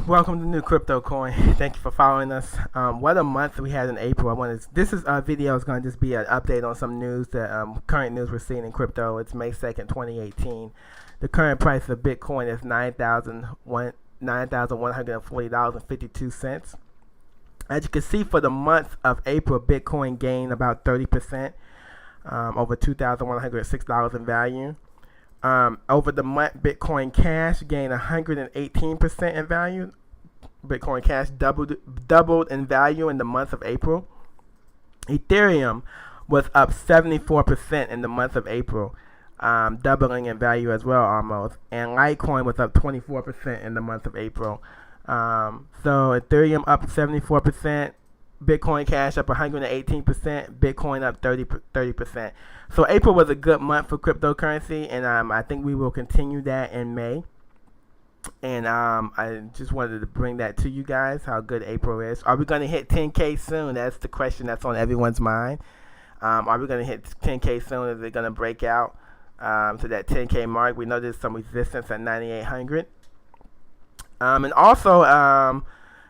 Welcome to New Crypto Coin. Thank you for following us. What a month we had in April. This video is going to just be an update on some news that current news we're seeing in crypto. It's May 2nd, 2018. The current price of Bitcoin is $9,140.52. As you can see, for the month of April, Bitcoin gained about 30%, over $2,106 in value. Over the month, Bitcoin Cash gained 118% in value. Bitcoin Cash doubled in value in the month of April. Ethereum was up 74% in the month of April, doubling in value as well almost. And Litecoin was up 24% in the month of April. So Ethereum up 74%. Bitcoin Cash up 118%, Bitcoin up 30%. So April was a good month for cryptocurrency, and I think we will continue that in May. And I just wanted to bring that to you guys, how good April is. Are we going to hit 10K soon? That's the question that's on everyone's mind. Are we going to hit 10K soon? Is it going to break out to that 10K mark? We know there's some resistance at 9,800. And also,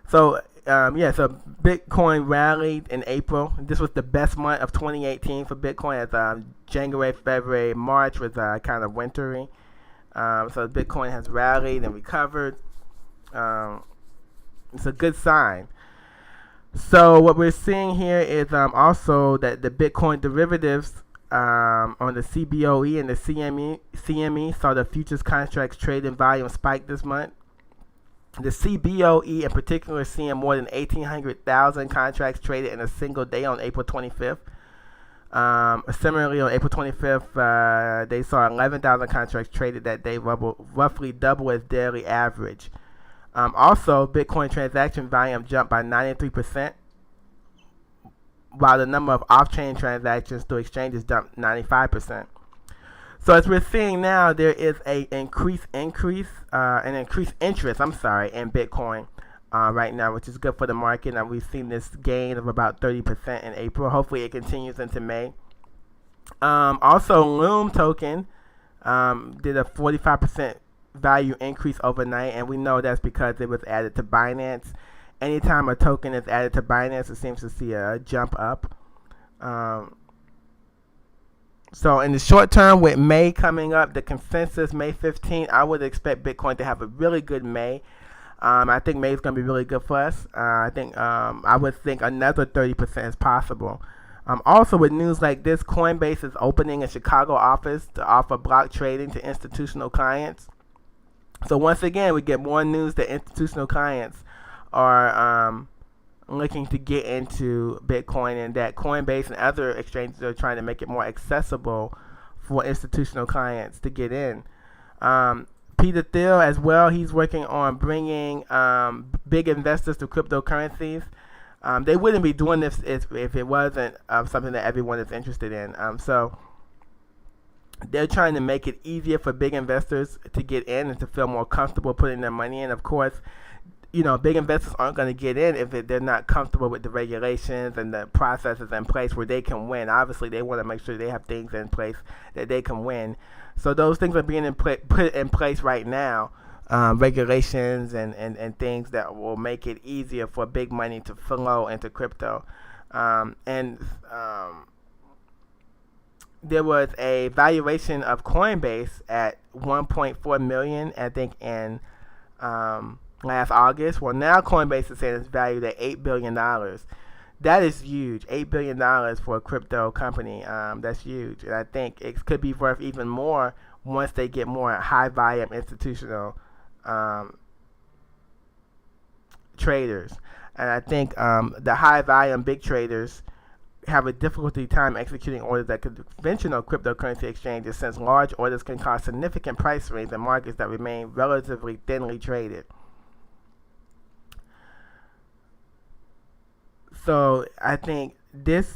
so Bitcoin rallied in April. This was the best month of 2018 for Bitcoin, as January, February, March was kind of wintry. So Bitcoin has rallied and recovered. It's a good sign. So what we're seeing here is also that the Bitcoin derivatives on the CBOE and the CME saw the futures contracts trading volume spike this month. The CBOE in particular seeing more than 1,800,000 contracts traded in a single day on April 25th. Similarly, on April 25th, they saw 11,000 contracts traded that day, roughly double its daily average. Also, Bitcoin transaction volume jumped by 93%, while the number of off-chain transactions through exchanges jumped 95%. So as we're seeing now, there is an increased interest, in Bitcoin right now, which is good for the market. And we've seen this gain of about 30% in April. Hopefully it continues into May. Also, Loom token did a 45% value increase overnight, and we know that's because it was added to Binance. Anytime a token is added to Binance, it seems to see a jump up. So in the short term, with May coming up, the consensus May 15th, I would expect Bitcoin to have a really good May. I think May is going to be really good for us. I would think another 30% is possible. Also, with news like this, Coinbase is opening a Chicago office to offer block trading to institutional clients. So once again, we get more news that institutional clients are looking to get into Bitcoin, and that Coinbase and other exchanges are trying to make it more accessible for institutional clients to get in. Peter Thiel as well, he's working on bringing big investors to cryptocurrencies. They wouldn't be doing this if it wasn't something that everyone is interested in. So they're trying to make it easier for big investors to get in and to feel more comfortable putting their money in. Of course, big investors aren't going to get in if they're not comfortable with the regulations and the processes in place where they can win. Obviously, they want to make sure they have things in place that they can win. So those things are being put in place right now, regulations and things that will make it easier for big money to flow into crypto. There was a valuation of Coinbase at $1.4 million, I think, in last August. Well, now Coinbase is saying it's valued at $8 billion. That is huge. $8 billion for a crypto company. That's huge. And I think it could be worth even more once they get more high volume institutional traders. And I think the high volume big traders have a difficulty time executing orders at conventional cryptocurrency exchanges, since large orders can cause significant price swings in markets that remain relatively thinly traded. So I think this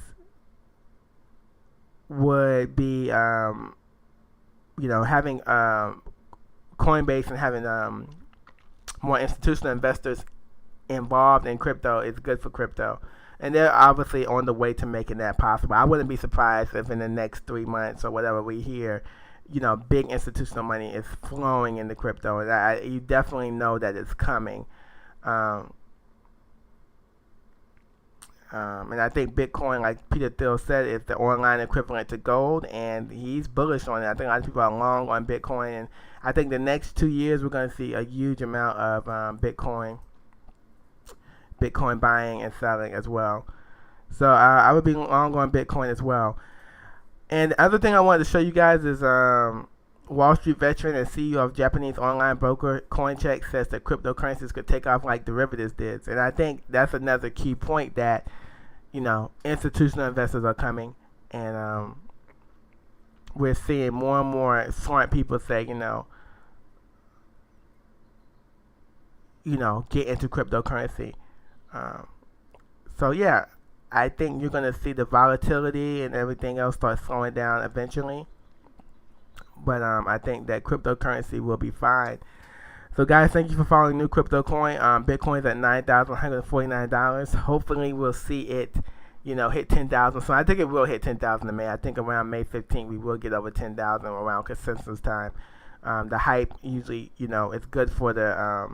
would be, having Coinbase and having more institutional investors involved in crypto is good for crypto. And they're obviously on the way to making that possible. I wouldn't be surprised if in the next 3 months or whatever we hear, big institutional money is flowing into crypto. And you definitely know that it's coming. Um, and I think Bitcoin, like Peter Thiel said, is the online equivalent to gold, and he's bullish on it. I think a lot of people are long on Bitcoin, and I think the next 2 years we're going to see a huge amount of Bitcoin buying and selling as well. So I would be long on Bitcoin as well. And the other thing I wanted to show you guys is Wall Street veteran and CEO of Japanese online broker Coincheck says that cryptocurrencies could take off like derivatives did. And I think that's another key point that, institutional investors are coming, and we're seeing more and more smart people say, get into cryptocurrency. So yeah, I think you're going to see the volatility and everything else start slowing down eventually. But I think that cryptocurrency will be fine. So guys, thank you for following New Crypto Coin. Bitcoin's at $9,149. Hopefully we'll see it, hit 10,000. So I think it will hit 10,000 in May. I think around May 15th we will get over 10,000 around consensus time. The hype usually, it's good for the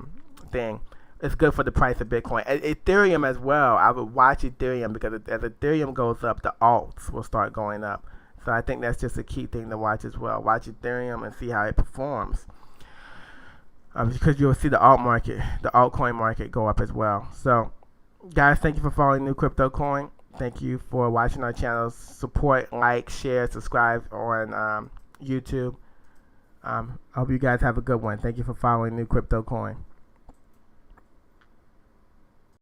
thing. It's good for the price of Bitcoin. Ethereum as well. I would watch Ethereum because as Ethereum goes up, the alts will start going up. So I think that's just a key thing to watch as well. Watch Ethereum and see how it performs. Because you'll see the altcoin market go up as well. So, guys, thank you for following New Crypto Coin. Thank you for watching our channel. Support, like, share, subscribe on YouTube. I hope you guys have a good one. Thank you for following New Crypto Coin.